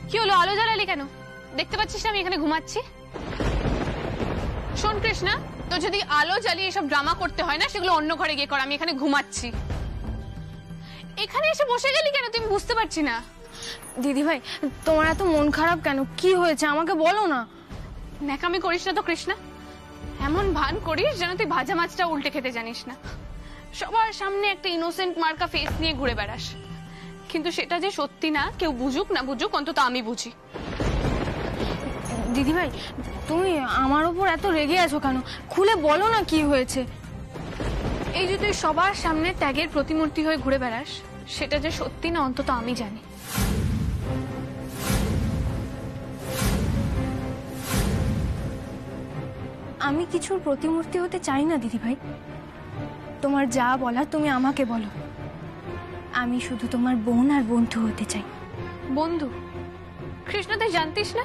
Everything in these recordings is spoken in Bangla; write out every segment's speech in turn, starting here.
কি হলো, আলো জ্বালালি কেন? দেখতে পাচ্ছিস না আমি এখানে ঘুমাচ্ছি? শোন কৃষ্ণা, তো যদি আলো জ্বালিয়ে এসব ড্রামা করতে হয় না, সেগুলো অন্য ঘরে গিয়ে কর। আমি এখানে ঘুমাচ্ছি। এখানে এসে বসে গেলি কেন তুই? বুঝতে পারছি না। দিদি ভাই, তোমার এত মন খারাপ কেন? কি হয়েছে আমাকে বলো না। ন্যাকামি করিস না তো কৃষ্ণা। এমন ভান করিস যেন তুই ভাজা মাছটা উল্টে খেতে জানিস না। সবার সামনে একটা ইনোসেন্ট মার্কা ফেস নিয়ে ঘুরে বেড়াস, কিন্তু সেটা যে সত্যি না, কেউ বুঝুক না বুঝুক, অন্তত আমি বুঝি। দিদি ভাই, তুমি আমার উপর এত রেগে আছো কেন? খুলে বলো না কি হয়েছে। এই যে তুই সবার সামনে ট্যাগের প্রতিমূর্তি হয়ে ঘুরে বেড়াস, সেটা যে সত্যি না, অন্তত আমি জানি। আমি কিছুর প্রতিমূর্তি হতে চাই না দিদি ভাই। তোমার যা বলার তুমি আমাকে বলো। আমি শুধু তোমার বোন আর বন্ধু হতে চাই। বন্ধু? কৃষ্ণ, তুই জানতিস না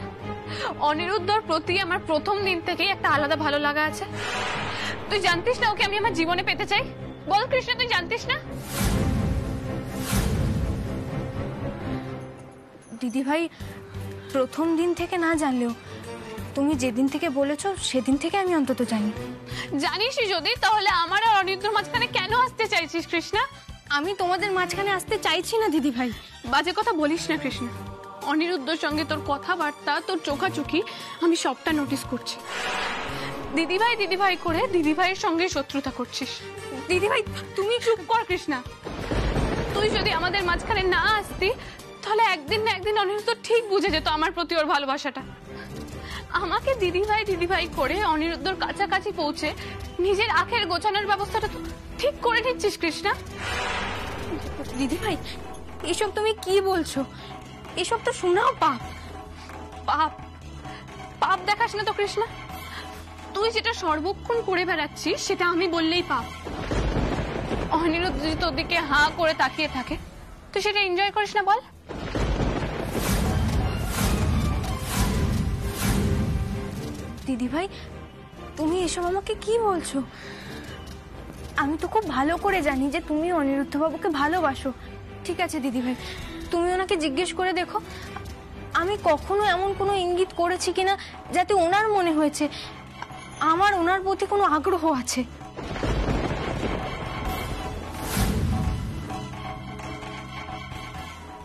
অনিরুদ্ধর প্রতি আমার প্রথম দিন থেকেই একটা আলাদা ভালো লাগা আছে? তুই জানতিস না ওকে আমি আমার জীবনে পেতে চাই? বল কৃষ্ণ, তুই জানতিস না? দিদি ভাই, প্রথম দিন থেকে না জানলেও তুমি যেদিন থেকে বলেছো সেদিন থেকে আমি অন্তত জানি। জানিসই যদি, তাহলে আমার আর অনিরুদ্ধর মাঝখানে কেন আসতে চাইছিস কৃষ্ণা? আমি তোমাদের মাঝখানে আসতে চাইছি না দিদি ভাই। বাজে কথা বলিস না কৃষ্ণা। অনিরুদ্ধর সঙ্গে তোর কথাবার্তা, তোর চোখাচোখি, আমি সবটা নোটিস করছি। দিদিভাই করে দিদিভাইয়ের সঙ্গে শত্রুতা করছিস। দিদিভাই, তুমি চুপ কর কৃষ্ণা। তুই যদি আমাদের মাঝখানে না আসতি, তাহলে একদিন না একদিন অনিরুদ্ধ ঠিক বুঝে যেত আমার প্রতি ওর ভালোবাসাটা। আমাকে দিদিভাই করে অনিরুদ্ধর কাছাকাছি পৌঁছে নিজের আখের গোছানোর ব্যবস্থাটা তো ঠিক করে নিচ্ছিস কৃষ্ণা। দিদি ভাই, এসব তুমি কি বলছো? এসব তো শোনাও পাপ। পাপ? পাপ দেখাস না তো কৃষ্ণা। তুই যেটা সর্বক্ষণ করে বেড়াচ্ছিস সেটা আমি বললেই পাপ। অনিরুদ্ধ যদি তোর দিকে হাঁ করে তাকিয়ে থাকে, তুই সেটা এনজয় করিস না বল? দিদি ভাই, তুমি এসব আমাকে কি বলছো? আমি তো খুব ভালো করে জানি যে তুমি অনিরুদ্ধ বাবুকে ভালোবাসো। ঠিক আছে দিদি ভাই, তুমি ওনাকে জিজ্ঞেস করে দেখো আমি কখনো এমন কোনো ইঙ্গিত করেছি কিনা যাতে ওনার মনে হয়েছে আমার ওনার প্রতি কোনো আগ্রহ আছে।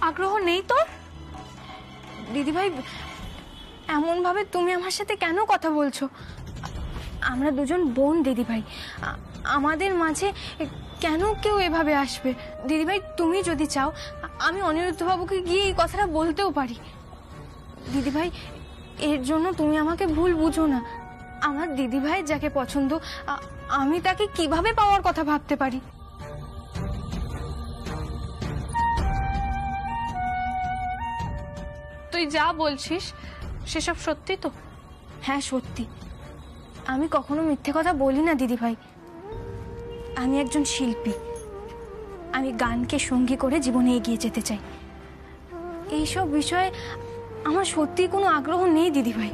আগ্রহ নেই তোর? দিদি ভাই, এমন ভাবে তুমি আমার সাথে কেন কথা বলছো? আমরা দুজন বোন দিদি ভাই, আমাদের মাঝে কেন কেউ এভাবে আসবে? দিদি ভাই, তুমি যদি চাও আমি অনিরুদ্ধ বাবুকে গিয়ে এই কথাটা বলতেও পারি। দিদি ভাই, এর জন্য তুমি আমাকে ভুল বুঝো না। আমার দিদি ভাই যাকে পছন্দ, আমি তাকে কিভাবে পাওয়ার কথা ভাবতে পারি? তুই যা বলছিস সেসব সত্যি তো? হ্যাঁ সত্যি। আমি কখনো মিথ্যে কথা বলি না দিদি ভাই। আমি একজন শিল্পী। আমি গানকে সঙ্গী করে জীবনে এগিয়ে যেতে চাই। এইসব বিষয়ে আমার সত্যি কোনো আগ্রহ নেই দিদি ভাই।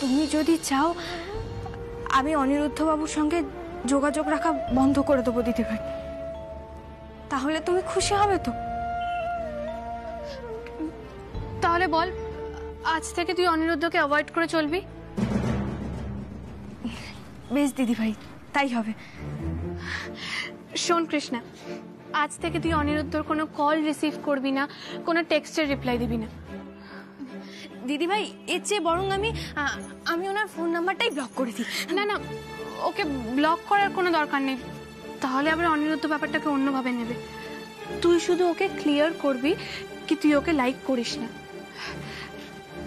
তুমি যদি চাও আমি অনিরুদ্ধ বাবুর সঙ্গে যোগাযোগ রাখা বন্ধ করে দেবো দিদি ভাই। তাহলে তুমি খুশি হবে তো? তাহলে বল, আজ থেকে তুই অনিরুদ্ধকে অ্যাভয়েড করে চলবি? বেশ দিদি ভাই, তাই হবে। শোন কৃষ্ণা, আজ থেকে তুই অনিরুদ্ধর কোনো কল রিসিভ করবি না, কোনো টেক্সটের রিপ্লাই দিবি না। দিদি ভাই, এর চেয়ে বরং আমি ওনার ফোন নাম্বারটাই ব্লক করে দিই। না না, ওকে ব্লক করার কোনো দরকার নেই, তাহলে আবার অনিরুদ্ধ ব্যাপারটাকে অন্যভাবে নেবে। তুই শুধু ওকে ক্লিয়ার করবি কি তুই ওকে লাইক করিস না।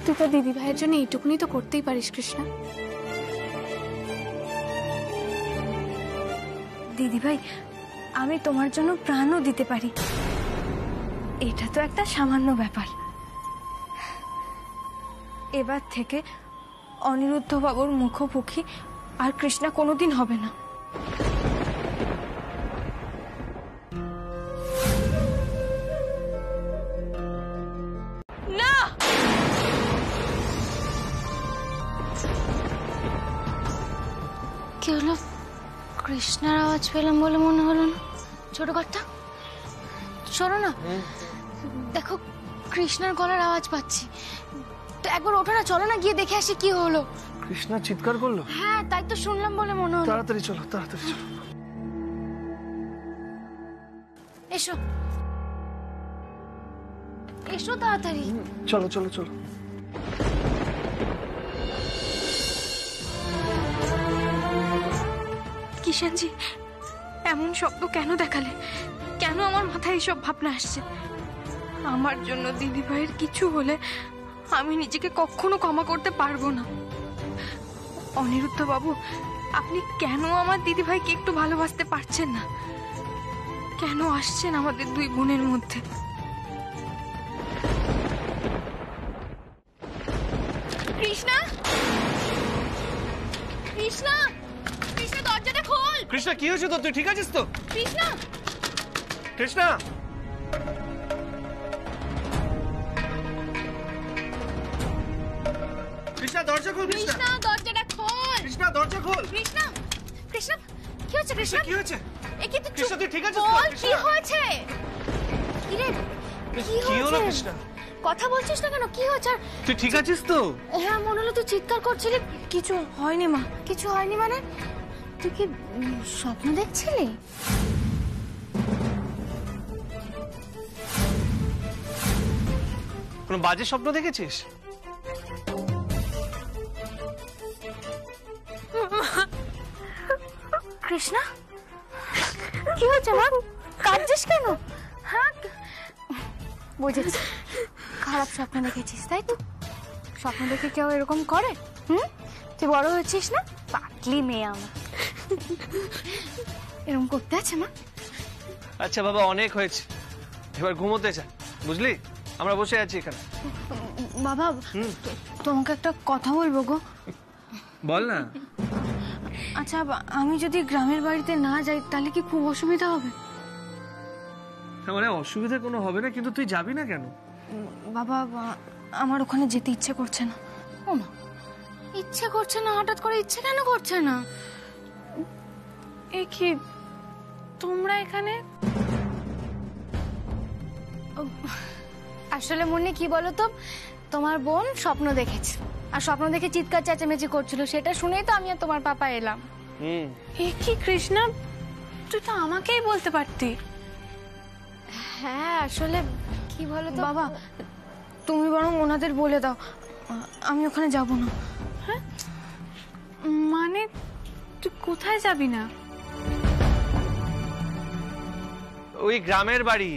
তুই তো দিদি ভাইয়ের জন্য এইটুকুনি তো করতেই পারিস কৃষ্ণা। দিদি ভাই, আমি তোমার জন্য প্রাণও দিতে পারি। এটা তো একটা সামান্য ব্যাপার। এবার থেকে অনিরুদ্ধ বাবুর মুখোমুখি আর কৃষ্ণা কোনোদিন হবে না। না, কি হলো? কৃষ্ণার আওয়াজ পেলাম বলে মনে হলো না। ছোট কর্তা, সরো না। দেখো কৃষ্ণার গলার আওয়াজ পাচ্ছি। তো একবার ওঠো না, চলো না গিয়ে দেখে আসি কি হলো। কৃষ্ণা চিৎকার করলো? হ্যাঁ, তাই তো শুনলাম বলে মনে হলো। তাড়াতাড়ি চলো, তাড়াতাড়ি চলো। এসো এসো তাড়াতাড়ি। চলো চলো চলো। কিষানজি, এমন স্বপ্ন কেন দেখালে? কেন আমার মাথায় এসব ভাবনা আসছে? আমার জন্য দিদি ভাইয়ের কিছু হলে আমি নিজেকে কখনো ক্ষমা করতে পারবো না। অনিরুদ্ধ বাবু, আপনি কেন আমার দিদি ভাইকে একটু ভালোবাসতে পারছেন না? কেন আসছেন আমাদের দুই বোনের মধ্যে? কৃষ্ণা, কৃষ্ণা, কৃষ্ণা, দরজাটা খোল। কৃষ্ণা, কি হয়েছে তো? তুই ঠিক আছিস তো? কৃষ্ণা, কৃষ্ণা, কৃষ্ণা দরজা খোল। কৃষ্ণা, কৃষ্ণা, দরজাটা খোল। কৃষ্ণা দরজা খোল। কৃষ্ণা, কৃষ্ণা, কি হচ্ছে কৃষ্ণা? কি হয়েছে? এ কি? তুই কৃষ্ণা, তুই ঠিক আছিস তো? বল, কি কৃষ্ণা? হয়েছে? কি রে? কি হলো হয়েছে? কৃষ্ণা? কথা বলছিস না কেন? কি হয়েছে? তুই ঠিক আছিস তো? হ্যাঁ, মনে হলো তুই চিৎকার করছিলি। কিছু হয়নি মা। কিছু হয়নি মানে? তুই কি স্বপ্ন দেখছিলি? কোনো বাজে স্বপ্ন দেখেছিস? কৃষ্ণা, কি হয়েছে মা? কাঁদছিস কেন? হ্যাঁ, বুঝেছি, খারাপ স্বপ্ন দেখেছিস তাই তো? স্বপ্ন দেখে কেউ এরকম করে? তুই বড় হয়েছিস না? পাতলি মেয়ে আমার। এরকম করতে আছে মা? আচ্ছা বাবা, অনেক হয়েছে, এবার ঘুমোতে যা, বুঝলি? আমরা বসে আছি এখানে। বাবা, তোমাকে একটা কথা বলবো গো। বল না। আচ্ছা, আমি যদি গ্রামের বাড়িতে না যাই তাহলে কি খুব অসুবিধা হবে? মানে অসুবিধা কোনো হবে না, কিন্তু তুই যাবি না কেন? বাবা, আমার ওখানে যেতে ইচ্ছে করছে না। ও মা, ইচ্ছে করছে না? হঠাৎ করে ইচ্ছে কেন করছে না? এ কি, তোমরা এখানে? আসলে মনে কি বলো তো, তোমার বোন স্বপ্ন দেখেছে, আর স্বপ্ন দেখে চিৎকার চেঁচামেচি করছিল, সেটা শুনেই তো আমি আর তোমার পাপা এলাম। এ কি কৃষ্ণা, তুই তো আমাকেই বলতে পারতি। হ্যাঁ, আসলে কি বলো তো বাবা, তুমি বরং ওনাদের বলে দাও, আমি ওখানে যাব না। হ্যাঁ, মানে তুই কোথায় যাবি না? ওই গ্রামের বাড়ি,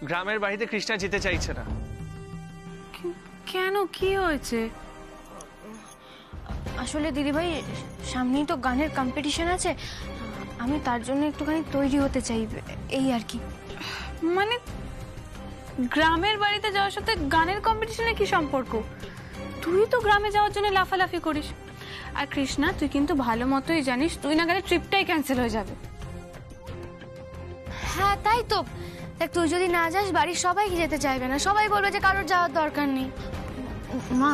গ্রামের বাড়িতে কৃষ্ণা যেতে চাইছে না। কেন, কি হয়েছে? আসলে দিদিভাই, সামনেই তো গানের কম্পিটিশন আছে, আমি তার জন্য একটুখানি তৈরি হতে চাই, এই আর কি। মানে গ্রামের বাড়িতে যাওয়ার সাথে গানের কম্পিটিশনে কি সম্পর্ক? তুই তো গ্রামে যাওয়ার জন্য লাফালাফি করিস। আর কৃষ্ণা, তুই কিন্তু ভালো মতোই জানিস তুই না গেলে ট্রিপটাই ক্যান্সেল হয়ে যাবে। হ্যাঁ, তাই তো। দেখ, তুই যদি না যাস বাড়ির সবাই যেতে চাইবে না, সবাই বলবে যে কারোর যাওয়ার দরকার নেই। মা,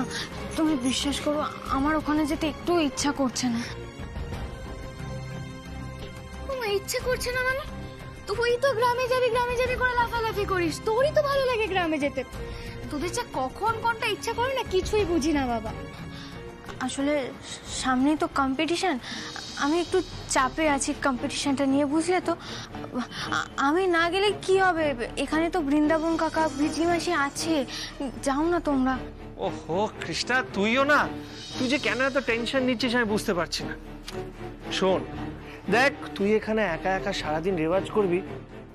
তুমি বিশ্বাস করো, আমার ওখানে যেতে একটু ইচ্ছা করছে না। ইচ্ছে করছে না মানে? তুই তো গ্রামে যাবি করে লাফালাফি করিস, তোরই তো ভালো লাগে গ্রামে যেতে। তোদের যে কখন কোনটা ইচ্ছা করে না, কিছুই বুঝি না বাবা। আসলে সামনেই তো কম্পিটিশন, আমি একটু চাপে আছি কম্পিটিশনটা নিয়ে, বুঝলে তো? আমি না গেলে কি হবে? এখানে তো বৃন্দাবন কাকা, ভিজি মাসি আছে, যাও না তোমরা। ওহো কৃষ্ণা, তুইও না? তুই যে কেন এত টেনশন নিচ্ছিস আমি বুঝতে পারছি না। শোন দেখ, তুই এখানে একা একা সারাদিন রেওয়াজ করবি,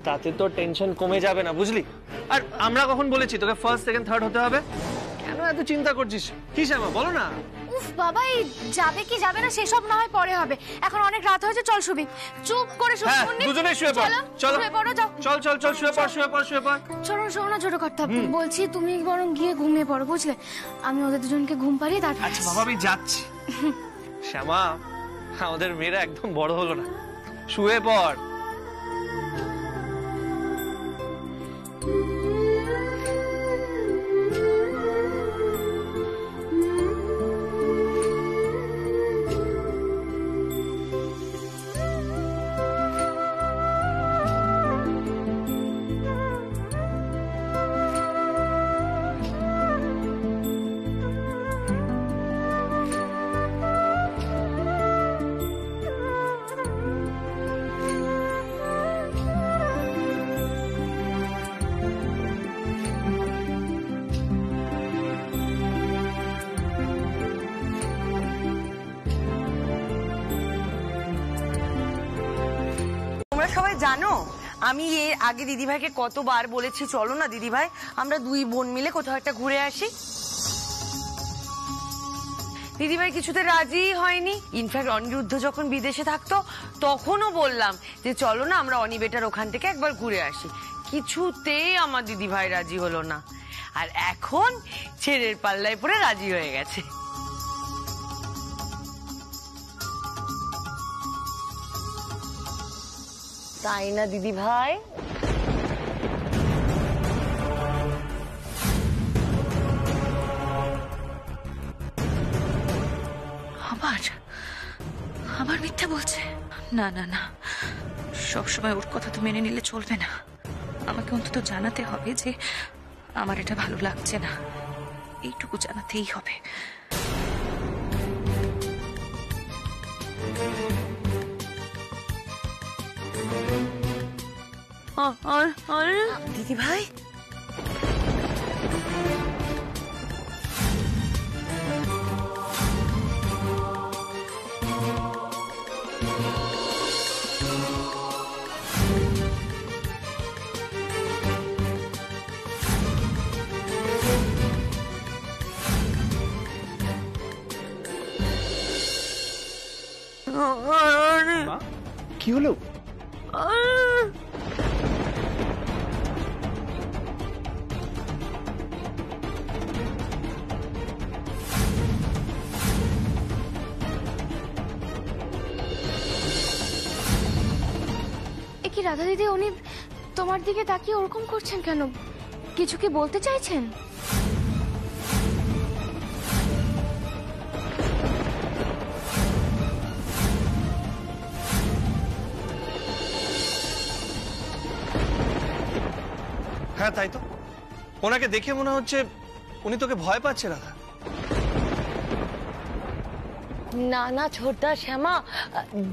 তাতে তোর টেনশন কমে যাবে না, বুঝলি? আর আমরা কখন বলেছি তোকে ফার্স্ট সেকেন্ড থার্ড হতে হবে? কেন এত চিন্তা করছিস? কি শ্যামা, বলো না। উফ বাবা, এই যাবে কি যাবে না সেসব না হয় পরে হবে, এখন অনেক রাত হয়েছে, চল শুবি। চুপ করে শুবি। হ্যাঁ, দুজনে শুয়ে পড়। চলো শুয়ে পড়ো, যাও। চল চল চল, শুয়ে পড় শুয়ে পড় শুয়ে পড়। চলো, শোনো না ছোট কর্তা, বলছি তুমি বরং গিয়ে ঘুমিয়ে পড়ো, বুঝলে? আমি ওদের দুজনকে ঘুম পাড়িয়ে তারপর। আচ্ছা বাবা, আমি যাচ্ছি। শ্যামা, আমাদের মেয়েরা একদম বড় হলো না, শুয়ে পড়। তোমরা সবাই জানো আমি এর আগে দিদিভাইকে কতবার বলেছি চলো না দিদিভাই আমরা দুই বোন মিলে কোথাও একটা ঘুরে আসি। দিদিভাই কিছুতে রাজি হয়নি। ইনফ্যাক্ট অনিরুদ্ধ যখন বিদেশে থাকতো তখনও বললাম যে চলো না আমরা অনিবেটার ওখান থেকে একবার ঘুরে আসি, কিছুতেই আমার দিদিভাই রাজি হলো না। আর এখন ছেলের পাল্লায় পড়ে রাজি হয়ে গেছে। তাই না দিদিভাই? আবার মিথ্যা বলছে? না না না, সবসময় ওর কথা তো মেনে নিলে চলবে না। আমাকে অন্তত জানাতে হবে যে আমার এটা ভালো লাগছে না, এইটুকু জানাতেই হবে। দিদিভাই কি হলো? এ কি রাধা দিদি, উনি তোমার দিকে তাকিয়ে ওরকম করছেন কেন? কিছু কি বলতে চাইছেন? হ্যাঁ তাই তো, ওনাকে দেখে মনে হচ্ছে উনি তোকে ভয় পাচ্ছে রাধা। না না ছোটদা শ্যামা,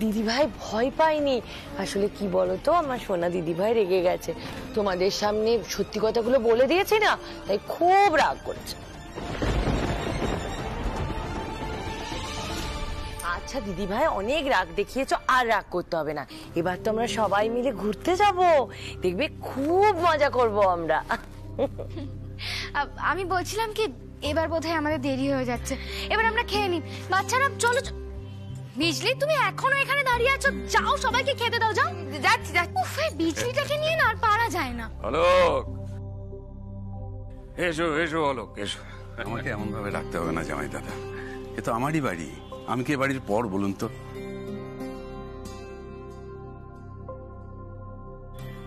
দিদিভাই ভয় পায়নি। আসলে কি বলতো আমার সোনা দিদিভাই রেগে গেছে, তোমাদের সামনে সত্যি কথাগুলো বলে দিয়েছি না, তাই খুব রাগ করছে। আচ্ছা দিদিভাই অনেক রাগ দেখিয়েছো, আর রাগ করতে হবে না। এবার তো আমরা সবাই মিলে ঘুরতে যাব, দেখবে খুব মজা করব আমরা। আমি বলছিলাম কি, এবার বোধহয় আমাদের দেরি হয়ে যাচ্ছে, এবার আমরা খেয়ে নিই। বাচ্চারা চলো। বিজলি, তুমি এখনো এখানে দাঁড়িয়ে আছো? যাও সবাইকে খেতে দাও, যাও। যাচ্ছি যাচ্ছি। উফ, এই বিজলিটাকে নিয়ে না আর পারা যায় না। অলোক, এসো এসো অলোক এসো। আমাকে এমন ভাবে রাখতে হবে না জামাই দাদা, এ তো আমারই বাড়ি, আমি কি বাড়ির পর বলুন তো?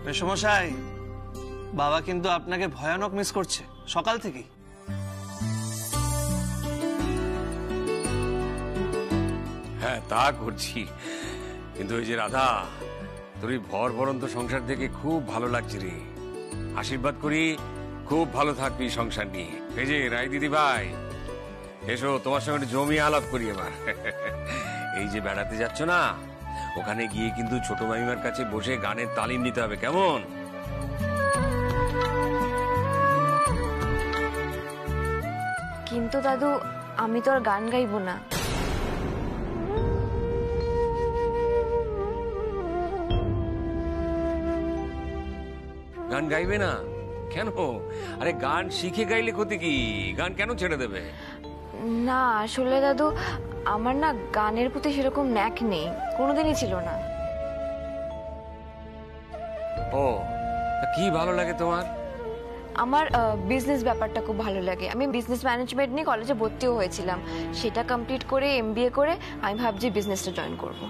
মেসমশাই, বাবা কিন্তু আপনাকে ভয়ানক মিস করছে সকাল থেকেই। হ্যাঁ তা করছি, কিন্তু ওই যে রাধা, তোর এই ভর ভরন্ত সংসার থেকে খুব ভালো লাগছে রে। আশীর্বাদ করি খুব ভালো থাকবি সংসার নিয়ে। এই যে রায় দিদি ভাই, এসো তোমার সঙ্গে জমি আলাপ করি এবার। এই যে বেড়াতে যাচ্ছ না, ওখানে গিয়ে কিন্তু ছোট মামিমার কাছে বসে গানের তালিম নিতে হবে, কেমন? কিন্তু দাদু, আমি তো আর গান গাইবো না। গান গাইবে না কেন? আরে গান শিখে গাইলে ক্ষতি কি? গান কেন ছেড়ে দেবে? না আসলে দাদু, আমার না গানের প্রতি সেরকম ন্যাক নেই, কোনোদিনই ছিল না। ও, তা কি ভালো লাগে তোমার? আমার বিজনেস ব্যাপারটা খুব ভালো লাগে। আমি বিজনেস ম্যানেজমেন্ট নিয়ে কলেজে ভর্তিও হয়েছিলাম, সেটা কমপ্লিট করে এমবিএ করে আমি ভাবছি বিজনেসটা জয়েন করব।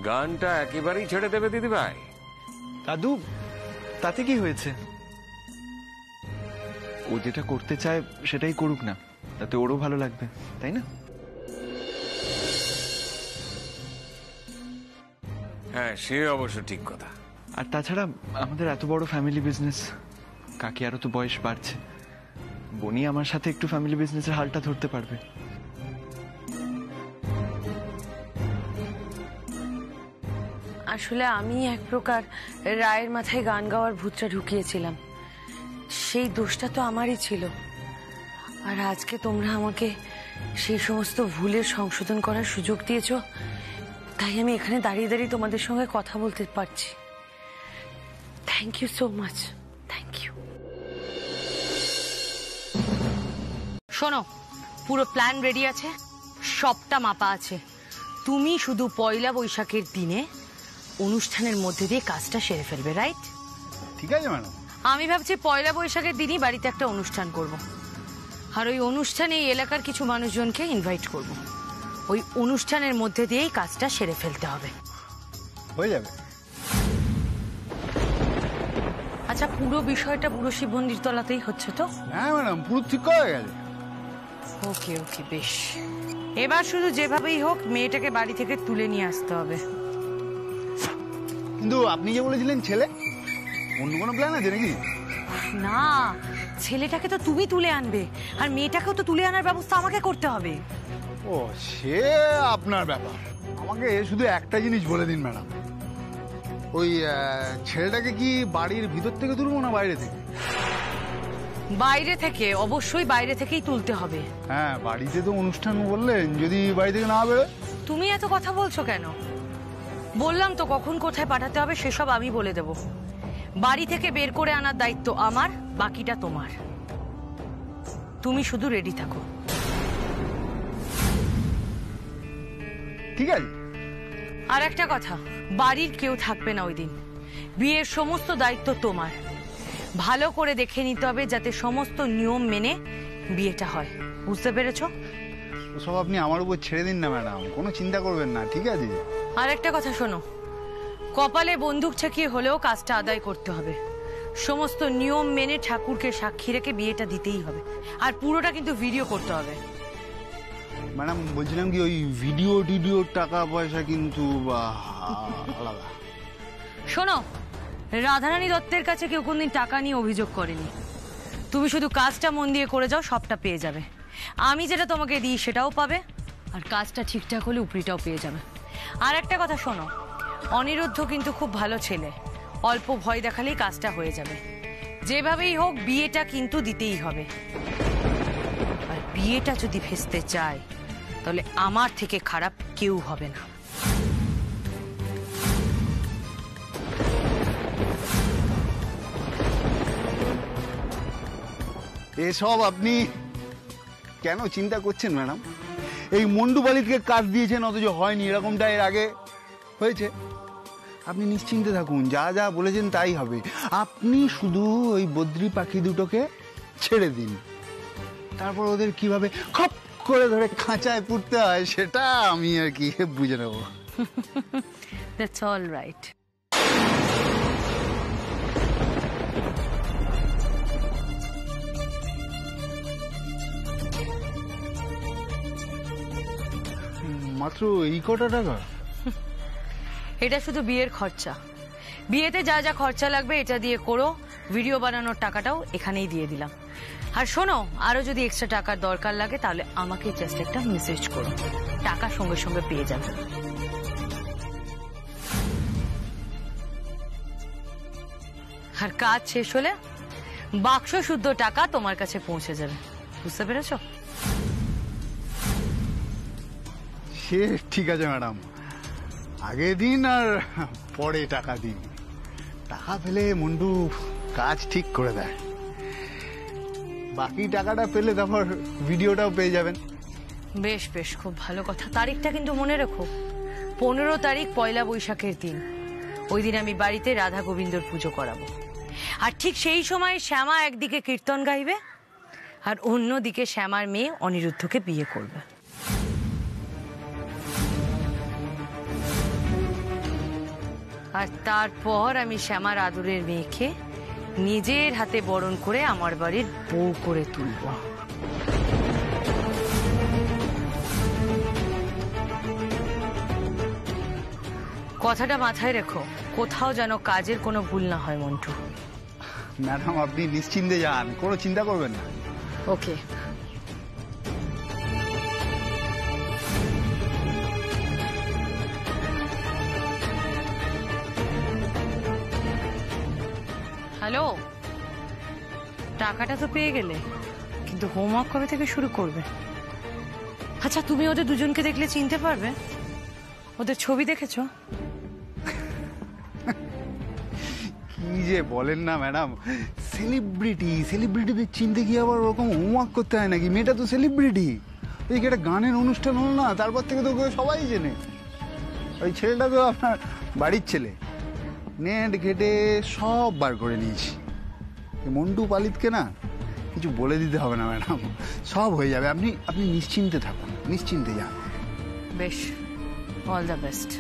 গানটা একেবারেই ছেড়ে দেবে দিদি ভাই? দাদু, তাতে কি হয়েছে? ও যেটা করতে চায় সেটাই করুক না, তাতে ওরও ভালো লাগবে, তাই না? হ্যাঁ সে অবশ্য ঠিক কথা। আর তাছাড়া আমাদের এত বড় ফ্যামিলি বিজনেস, কাকি আরো তো বয়স বাড়ছে, বনি আমার সাথে একটু ফ্যামিলি বিজনেসের হালটা ধরতে পারবে। আসলে আমি এক প্রকার রায়ের মাথায় গান গাওয়ার ভূতটা ঢুকিয়েছিলাম, সেই দোষটা তো আমারই ছিল। আর আজকে তোমরা আমাকে সেই সমস্ত ভুলের সংশোধন করার সুযোগ দিয়েছো, তাই আমি এখানে দাঁড়িয়ে দাঁড়িয়ে তোমাদের সঙ্গে কথা বলতে পারছি। Thank you so much, thank you. শোনো, পুরো প্ল্যান রেডি আছে, সবটা মাপা আছে। তুমি শুধু পয়লা বৈশাখের দিনে অনুষ্ঠানের মধ্যে দিয়ে কাজটা সেরে ফেলবে, রাইট? ঠিক আছে ম্যাডাম। আমি ভাবছি পয়লা বৈশাখের দিনই বাড়িতে একটা অনুষ্ঠান করব, আর ওই অনুষ্ঠানে এই এলাকার কিছু মানুষজনকে ইনভাইট করব। ওই অনুষ্ঠানের মধ্যে দিয়েই কাজটা সেরে ফেলতে হবে। হয়ে যাবে। আচ্ছা, পুরো বিষয়টা পুরো শিব মন্দির তলাতেই হচ্ছে তো? হ্যাঁ ম্যাডাম, পুরো ঠিক হয়ে গেছে। ওকে ওকে, বেশ। এবার শুধু যেভাবেই হোক মেয়েটাকে বাড়ি থেকে তুলে নিয়ে আসতে হবে। কিন্তু আপনি যে বলেছিলেন ছেলে, অন্য কোনো প্ল্যান আছে নাকি? না, ছেলেটাকে তো তুমি তুলে আনবে, আর মেয়েটাকেও তো তুলে আনার ব্যবস্থা আমাকে করতে হবে। ও, সে আপনার ব্যাপার। আমাকে শুধু একটা জিনিস বলে দিন ম্যাডাম, ওই ছেলেটাকে কি বাড়ির ভিতর থেকে তুলবো না বাইরে থেকে? বাইরে থেকে, অবশ্যই বাইরে থেকেই তুলতে হবে। হ্যাঁ, বাড়িতে তো অনুষ্ঠান বললেন, যদি বাড়ি থেকে না বেরোয়? তুমি এত কথা বলছো কেন? বললাম তো কখন কোথায় পাঠাতে হবে সেসব আমি বলে দেব। বাড়ি থেকে বের করে আনার দায়িত্ব আমার, বাকিটা তোমার। তুমি শুধু রেডি থাকো। ঠিক আছে। আর একটা কথা, বাড়ির কেউ থাকবে না ওই দিন। বিয়ের সমস্ত দায়িত্ব তোমার। ভালো করে দেখে নিতে হবে যাতে সমস্ত নিয়ম মেনে বিয়েটা হয়, বুঝতে পেরেছো? ওসব আপনি আমার উপর ছেড়ে দিন না ম্যাডাম, কোনো চিন্তা করবেন না, ঠিক আছে? আর একটা কথা শোনো, কপালে বন্দুক ঠেকিয়ে হলেও কাজটা আদায় করতে হবে। সমস্ত নিয়ম মেনে ঠাকুরকে সাক্ষী রেখে বিয়েটা দিতেই হবে, আর পুরোটা কিন্তু ভিডিও করতে হবে। ম্যাডাম বলছিলাম কি, ওই ভিডিও টাকা পয়সা কিন্তু আলাদা। শোনো, রাধারানী দত্তের কাছে কেউ কোনদিন টাকা নিয়ে অভিযোগ করেনি। তুমি শুধু কাজটা মন দিয়ে করে যাও, সবটা পেয়ে যাবে। আমি যেটা তোমাকে দিই সেটাও পাবে, আর কাজটা ঠিকঠাক হলে উপরিটাও পেয়ে যাবে। আর একটা কথা শোনো, অনিরুদ্ধ কিন্তু খুব ভালো ছেলে, অল্প ভয় দেখালেই কাজটা হয়ে যাবে। যেভাবেই হোক বিয়েটা কিন্তু দিতেই হবে, আর বিয়েটা যদি ভেস্তে চায় তাহলে আমার থেকে খারাপ কেউ হবে না। এসব আপনি কেন চিন্তা করছেন ম্যাডাম? এই মন্ডু বালিকে কাজ দিয়েছেন অথচ হয়নি, এরকমটা এর আগে হয়েছে। আপনি নিশ্চিন্তে থাকুন, যা যা বলেছেন তাই হবে। আপনি শুধু ওই বদ্রি পাখি দুটোকে ছেড়ে দিন, তারপর ওদের কিভাবে খপ করে ধরে খাঁচায় পুড়তে হয় সেটা আমি আর কি বুঝে নেব। That's all right. মাত্র এই কটা টাকা? এটা শুধু বিয়ের খরচা। বিয়েতে যা যা খরচা লাগবে এটা দিয়ে করো। ভিডিও বানানোর টাকাটাও এখানেই দিয়ে দিলাম। আর শোনো, আরো যদি এক্সট্রা টাকার দরকার লাগে তাহলে আমাকে জাস্ট একটা মেসেজ করো, টাকা সঙ্গে সঙ্গে পেয়ে যাবে। আর কাজ শেষ হলে বাক্স শুদ্ধ টাকা তোমার কাছে পৌঁছে যাবে, বুঝতে পেরেছো? সে ঠিক আছে ম্যাডাম, আগে দিন আর পরে টাকা দিন। টাকা পেলে মন্ডু কাজ ঠিক করে দেয়, বাকি টাকাটা পেলে তারপর ভিডিওটাও পেয়ে যাবেন। বেশ বেশ, খুব ভালো কথা। তারিখটা কিন্তু মনে রেখো, 15 তারিখ পয়লা বৈশাখের দিন। ওই দিন আমি বাড়িতে রাধা গোবিন্দর পুজো করাবো, আর ঠিক সেই সময় শ্যামা একদিকে কীর্তন গাইবে আর অন্যদিকে শ্যামার মেয়ে অনিরুদ্ধকে বিয়ে করবে। আর তারপর আমি শ্যামার আদরের মেয়েকে নিজের হাতে বরণ করে আমার বাড়ির বউ করে তুলব। কথাটা মাথায় রেখো, কোথাও যেন কাজের কোনো ভুল না হয় মন্টু। ম্যাডাম আপনি নিশ্চিন্তে যান, কোনো চিন্তা করবেন না। ওকে। হ্যালো, টাকাটা তো পেয়ে গেলে, কিন্তু হোমওয়ার্ক কবে থেকে শুরু করবে? আচ্ছা, তুমি ওদের দুজনকে দেখলে চিনতে পারবে? ওদের ছবি দেখেছো? কি যে বলেন না ম্যাডাম, সেলিব্রিটিদের চিনতে গিয়ে আবার ওরকম হোমওয়ার্ক করতে হয় নাকি? মেয়েটা তো সেলিব্রিটি। ওই একটা গানের অনুষ্ঠান হলো না, তারপর থেকে তো ওকে সবাই চেনে। ওই ছেলেটা তো আপনার বাড়ির ছেলে। নেট ঘেটে সব বার করে নিয়েছি। মন্টু পালিতকে না কিছু বলে দিতে হবে না ম্যাডাম, সব হয়ে যাবে। আপনি নিশ্চিন্তে থাকুন, নিশ্চিন্তে যান। বেশ, অল দ্য বেস্ট।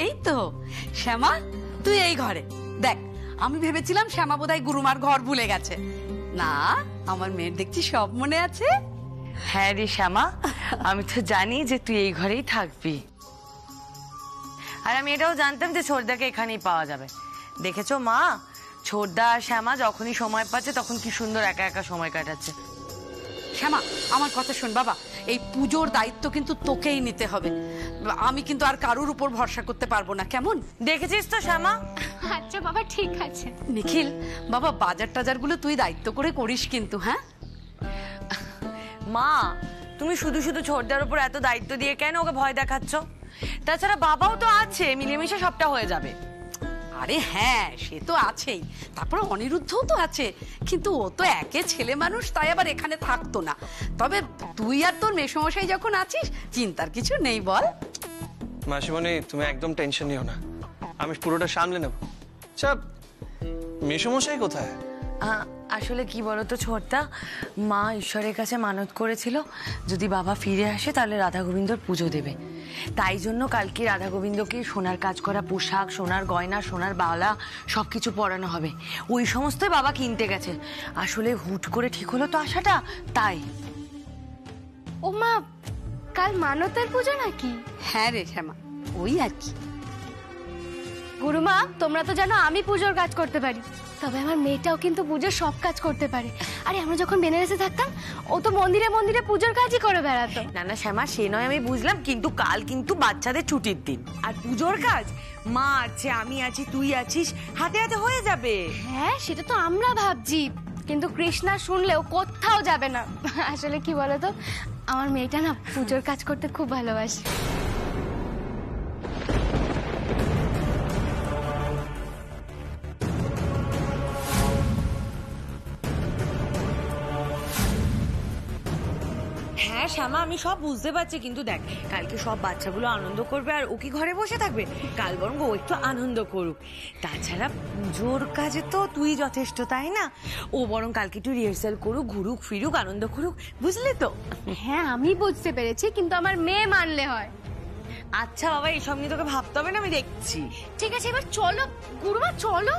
এই তো শ্যামা, তুই এই ঘরে দেখ। আমি ভেবেছিলাম শ্যামা বোধহয় গুরুমার ঘর ভুলে গেছে। না, আমার মেয়ের দেখছি সব মনে আছে। হ্যাঁ রে শ্যামা, আমি তো জানি যে তুই এই ঘরেই থাকবি। আর আমি এটাও জানতাম যে ছোটদাকে এখানেই পাওয়া যাবে। দেখেছো মা, ছোটদা আর শ্যামা যখনই সময় পাচ্ছে তখন কি সুন্দর একা একা সময় কাটাচ্ছে। শ্যামা, আমার কথা শোন বাবা, এই পুজোর দায়িত্ব কিন্তু তোকেই নিতে হবে। আমি কিন্তু আর কারোর উপর ভরসা করতে পারবো না, কেমন? দেখেছিস তো শ্যামা? আচ্ছা বাবা, ঠিক আছে। নিখিল বাবা, বাজার টাজার গুলো তুই দায়িত্ব করে করিস কিন্তু। হ্যাঁ মা, তুমি শুধু শুধু ছোটদার উপর এত দায়িত্ব দিয়ে কেন ওকে ভয় দেখাচ্ছ? তাছাড়া বাবাও তো আছে, মিলেমিশে সবটা হয়ে যাবে। আরে হ্যাঁ, সে তো আছেই, তারপর অনিরুদ্ধও তো আছে, কিন্তু ও তো একে ছেলে মানুষ, তাই আবার এখানে থাকতো না। তবে তুই আর তোর মেসমশাই যখন আছিস, চিন্তার কিছু নেই, বল। মাসিমণি, তুমি একদম টেনশন নিও না, আমি পুরোটা সামলে নেব। আচ্ছা, মেসমশাই কোথায়? আসলে কি বলতো ছোটদা, মা ঈশ্বরের কাছে মানত করেছিল যদি বাবা ফিরে আসে তাহলে রাধা গোবিন্দর পুজো দেবে। তাই জন্য কালকে রাধা গোবিন্দকে সোনার কাজ করা পোশাক, সোনার গয়না, সোনার বালা সবকিছু পরানো হবে। ওই সমস্তই বাবা কিনতে গেছে। আসলে হুট করে ঠিক হলো তো আসাটা, তাই। ও মা, কাল মানতের পুজো নাকি? হ্যাঁ রে শ্যামা, ওই আর কি। গুরুমা, তোমরা তো জানো আমি পুজোর কাজ করতে পারি, তবে আমার মেয়েটাও কিন্তু পুজোর সব কাজ করতে পারে। আরে আমরা যখন বেনারসে থাকতাম, ও তো মন্দিরে মন্দিরে পুজোর কাজই করে বেড়াতো। না না শ্যামা, সে নয় আমি বুঝলাম, কিন্তু কাল কিন্তু বাচ্চাদের ছুটির দিন, আর পুজোর কাজ মা আছে, আমি আছি, তুই আছিস, হাতে হাতে হয়ে যাবে। হ্যাঁ, সেটা তো আমরা ভাবছি, কিন্তু কৃষ্ণা শুনলেও কোথাও যাবে না। আসলে কি বলতো, আমার মেয়েটা না পুজোর কাজ করতে খুব ভালোবাসে। হ্যাঁ শ্যামা, আমি সব বুঝতে পারছি, কিন্তু দেখ কালকে সব বাচ্চাগুলো আনন্দ করবে আর ও কি ঘরে বসে থাকবে? কাল বরং ও একটু আনন্দ করুক। তাছাড়া পুজোর কাজে তো তুই যথেষ্ট, তাই না? ও বরং কালকে একটু রিহার্সাল করুক, ঘুরুক ফিরুক, আনন্দ করুক, বুঝলি তো? হ্যাঁ, আমি বুঝতে পেরেছি, কিন্তু আমার মেয়ে মানলে হয়। আচ্ছা বাবা, এইসব নিয়ে তোকে ভাবতে হবে না, আমি দেখছি। ঠিক আছে, এবার চলো গুরুমা, চলো।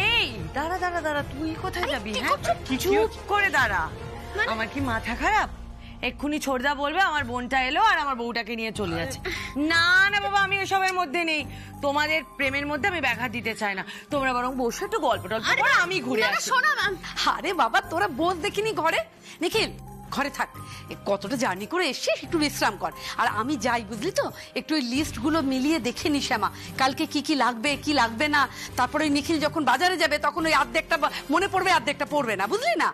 এই দাঁড়া দাঁড়া দাঁড়া, তুই কোথায় যাবি? হ্যাঁ, চুপ করে দাঁড়া। আমার কি মাথা খারাপ? এক্ষুনি ছোটদা বলবে আমার বোনটা এলো আর আমার বউটাকে নিয়ে চলে যাচ্ছে। না না বাবা, আমি এসবের মধ্যে নেই। তোমাদের প্রেমের মধ্যে আমি ব্যাঘাত দিতে চাই না। তোমরা বরং বসে একটু গল্প টল্প করো, আমি ঘুরে আসি। আরে বাবা, তোরা বোধ দেখিনি ঘরে। নিখিল, ঘরে থাক, কতটা জার্নি করে এসছিস, একটু বিশ্রাম কর। আর আমি যাই, বুঝলি তো, একটু ওই লিস্ট গুলো মিলিয়ে দেখে নি শ্যামা, কালকে কি কি লাগবে কি লাগবে না। তারপরে নিখিল যখন বাজারে যাবে তখন ওই অর্ধেকটা মনে পড়বে, অর্ধেকটা পড়বে না, বুঝলি না?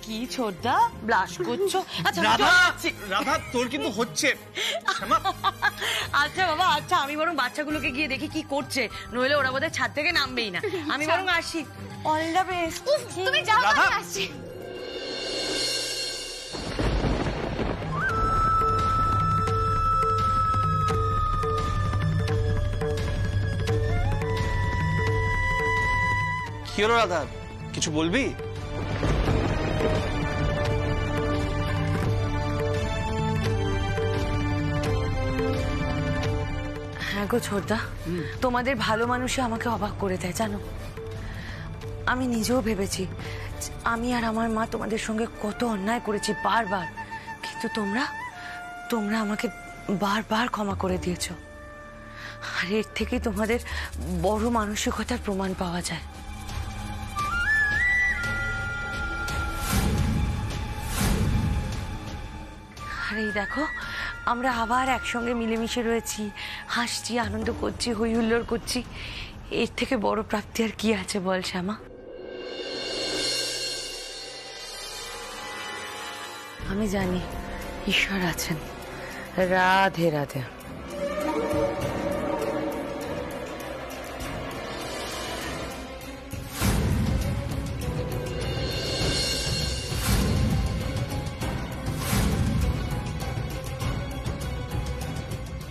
কি ছোটদা ব্লাশ করছো? আচ্ছা রাধা, তোর কিন্তু হচ্ছে। আচ্ছা বাবা, আচ্ছা আমি বরং বাচ্চাগুলোকে গিয়ে দেখি কি করছে, নইলে ওরা বোধহয় ছাদ থেকে নামবেই না। আমি বরং আসি। All the best. তুমি যাও, আমি আসছি। কি হলো রাধা, কিছু বলবি? হ্যাঁ গো ছোটদা, তোমাদের ভালো মানুষই আমাকে অবাক করে দেয়, জানো। আমি নিজেও ভেবেছি আমি আর আমার মা তোমাদের সঙ্গে কত অন্যায় করেছি বারবার, কিন্তু তোমরা আমাকে বারবার ক্ষমা করে দিয়েছো। আর এর থেকেই তোমাদের বড় মানসিকতার প্রমাণ পাওয়া যায়। আর এই দেখো, আমরা আবার একসঙ্গে মিলেমিশে রয়েছি, হাসছি, আনন্দ করছি, হই হুল্লোড় করছি। এর থেকে বড় প্রাপ্তি আর কি আছে বল শ্যামা? আমি জানি ঈশ্বর আছেন। রাধে রাধে।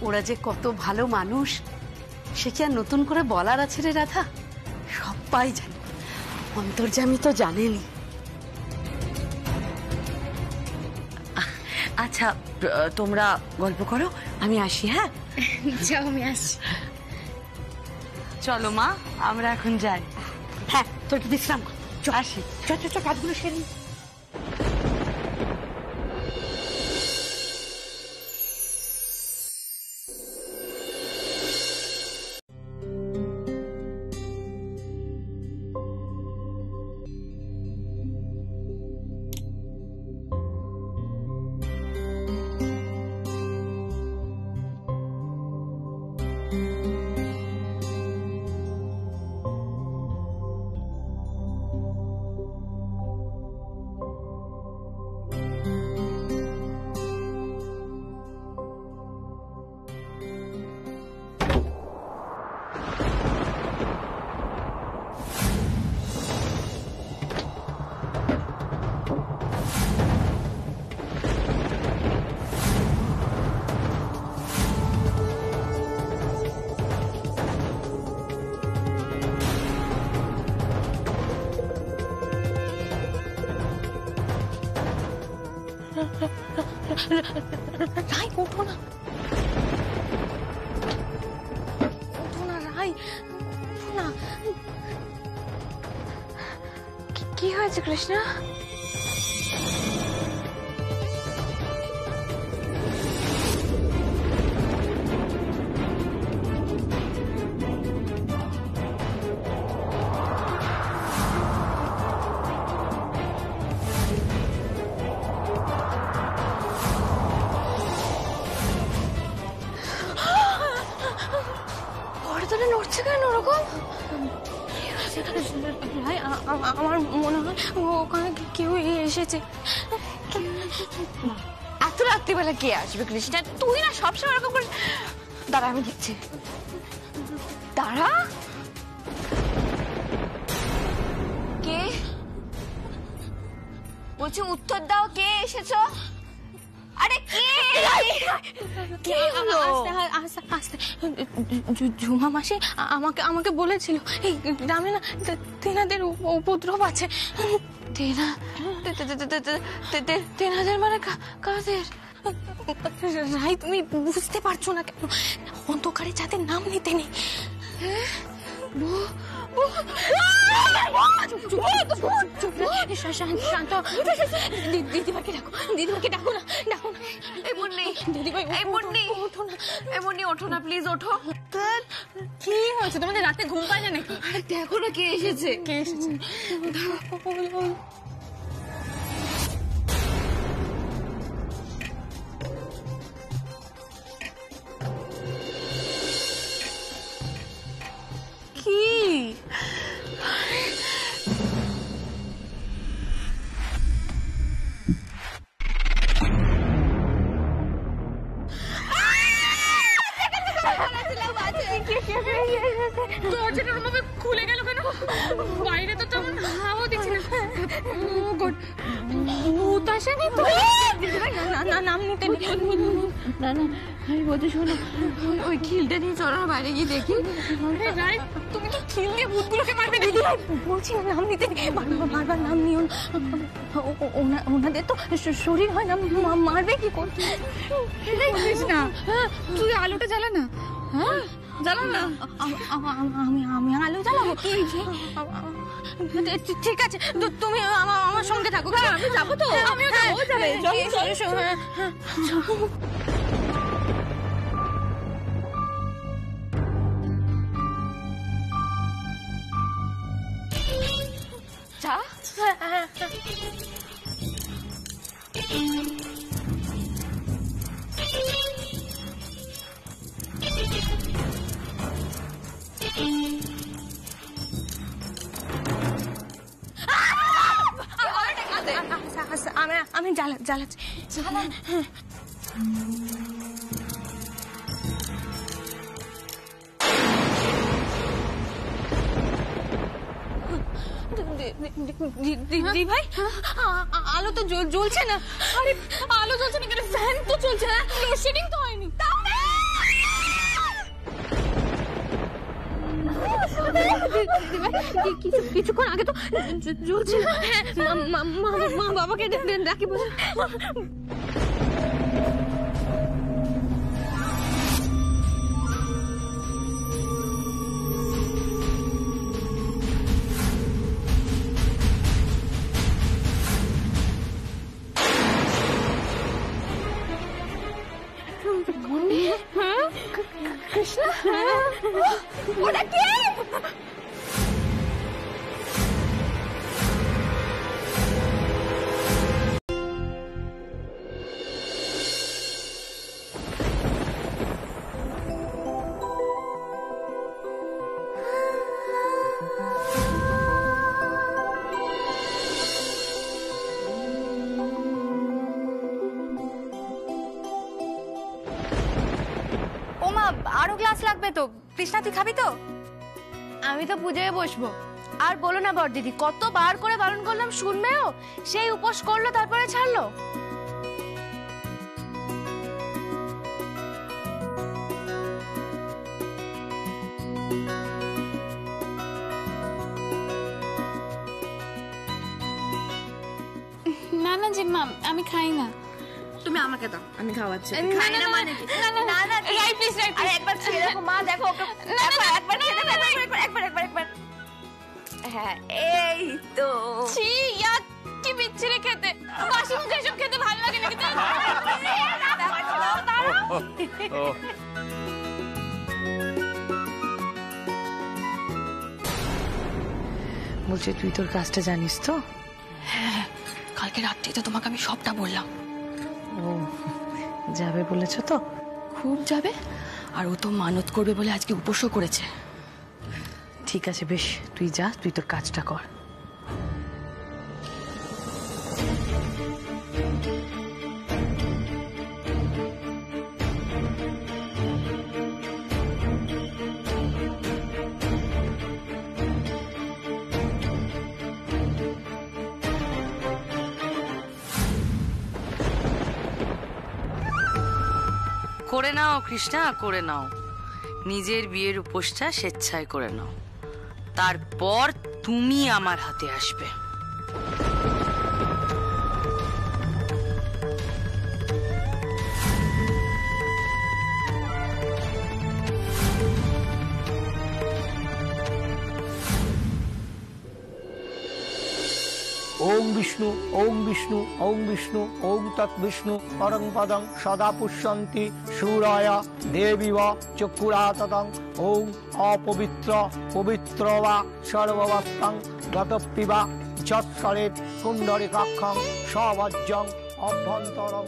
ওরা যে কত ভালো মানুষ সে কি আর নতুন করে বলার আছে রে রাধা? সবাই জানে, অন্তর্যামী তো জানেনি। আচ্ছা তোমরা গল্প করো, আমি আসি। হ্যাঁ যাও, আমি আসছি। চলো মা, আমরা এখন যাই। হ্যাঁ, তোর একটু বিশ্রাম কর। চল আসি, চল চল চল, কাজগুলো সেরে। রাই, ওঠো না, ওঠো না রাই, ওঠো না। কি হয়েছে কৃষ্ণা? নড়ছে কেন ওরকম? আমার মনে হয় ওখানে কেউ এসেছে। এত রাত্রিবেলা কে আসবে কৃষ্ণা? তুই না সবসময় এরকম করে। দাঁড়া, আমি দেখছি। দাঁড়া, কে বলছি? উত্তর দাও, কে এসেছো? আরে কে হলো? আস্তে। ঝুমা মাসি আমাকে বলেছিল এই গ্রামে না তেনাদের উপদ্রব আছে। তেনাদের মানে কাদের? রাই, তুমি বুঝতে পারছো না কেন? অন্ধকারে যাদের নাম নিতে নেই। শান্ত, দিদিভাইকে ডাকো, দিদিভাইকে ডাকো না, ডাকো না। দিদিভাই, ওঠো না, এমনি ওঠো না প্লিজ, ওঠো। কি হয়েছে তোমাদের? রাতে ঘুম পায় না নাকি? দেখো না কে এসেছে। কে এসেছে? কি দরজাটা ওরকম খুলে গেল কেন? বাইরে তো তেমন হাওয়া দিচ্ছি না। ভূত আসেনি তো? না, নাম নিতে না, আমি বলতে শোনো, ওই খিলটা নিয়ে চলো বাইরে গিয়ে দেখি। তুমি তো খিল দিয়ে ভূতগুলোকে মারবে দিদি। বলছি না, নাম নিতে বারবার নাম নিও। ওনাদের তো শরীর হয় না, মারবে কি করতে? না, তুই আলোটা জ্বালা না। হ্যাঁ, জ্বালা না। আমি আলো জ্বালাবো? ঠিক আছে, তুমি আমার সঙ্গে থাকো। আমি যাবো তো। আমিও যাবো। যা। আমি জ্বালাচ্ছি। দিদি ভাই, আলো তো জ্বলছে না। আরে আলো জ্বলছে না কেন? ফ্যান তো চলছে না, লোডশেডিং তো হয়নি। কিছুক্ষণ আগে তো জ্বলছে। হ্যাঁ, মা বাবাকে ডাকি বলে। কৃষ্ণ, ওটা কে? আরো গ্লাস লাগবে তো। কৃষ্ণা, তুই খাবি তো? আমি তো পুজোয় বসবো। আর বলো না বড়দিদি, কতবার করে বারণ করলাম, শুনবেও? সেই উপোস করলো, তারপরে ছাড়লো। না না জিম্মা, আমি খাই না। তুমি আমাকে দাও, আমি খাওয়াচ্ছি। খাই না মানে কি? না না, রাইট প্লিজ, রাইট। আরে একবার খেয়ে দেখো মা, দেখো ওকে। একবার খেয়ে দেখো, একবার। হ্যাঁ, এই তো। ছি, ইয়া কি বিচ্ছিরি খেতে। বাসি মুখে এসব খেতে ভালো লাগে নাকি? বলছে তুই তোর কাজটা জানিস তো? হ্যাঁ, কালকে রাত্রি তো তোমাকে আমি সবটা বললাম। ও যাবে বলেছো তো? খুব যাবে, আর ও তো মানত করবে বলে আজকে উপোসও করেছে। ঠিক আছে, বেশ, তুই যা, তুই তোর কাজটা কর। করে নাও কৃষ্ণা, করে নাও। নিজের বিয়ের উপোসটা স্বেচ্ছায় করে নাও, তারপর তুমি আমার হাতে আসবে। ওম বিষ্ণু, ওম বিষ্ণু, ওম বিষ্ণু, ওম তৎ বিষ্ণু পরং পদং সদা পুষ্যন্তি সূরায়া দেবী বা চক্ষুরাততং। ওম অপবিত্র পবিত্র বা সর্ববস্তং গতপিবা যৎকরেৎ কুণ্ডরিকাক্ষং সবজ্জং অভ্যন্তরং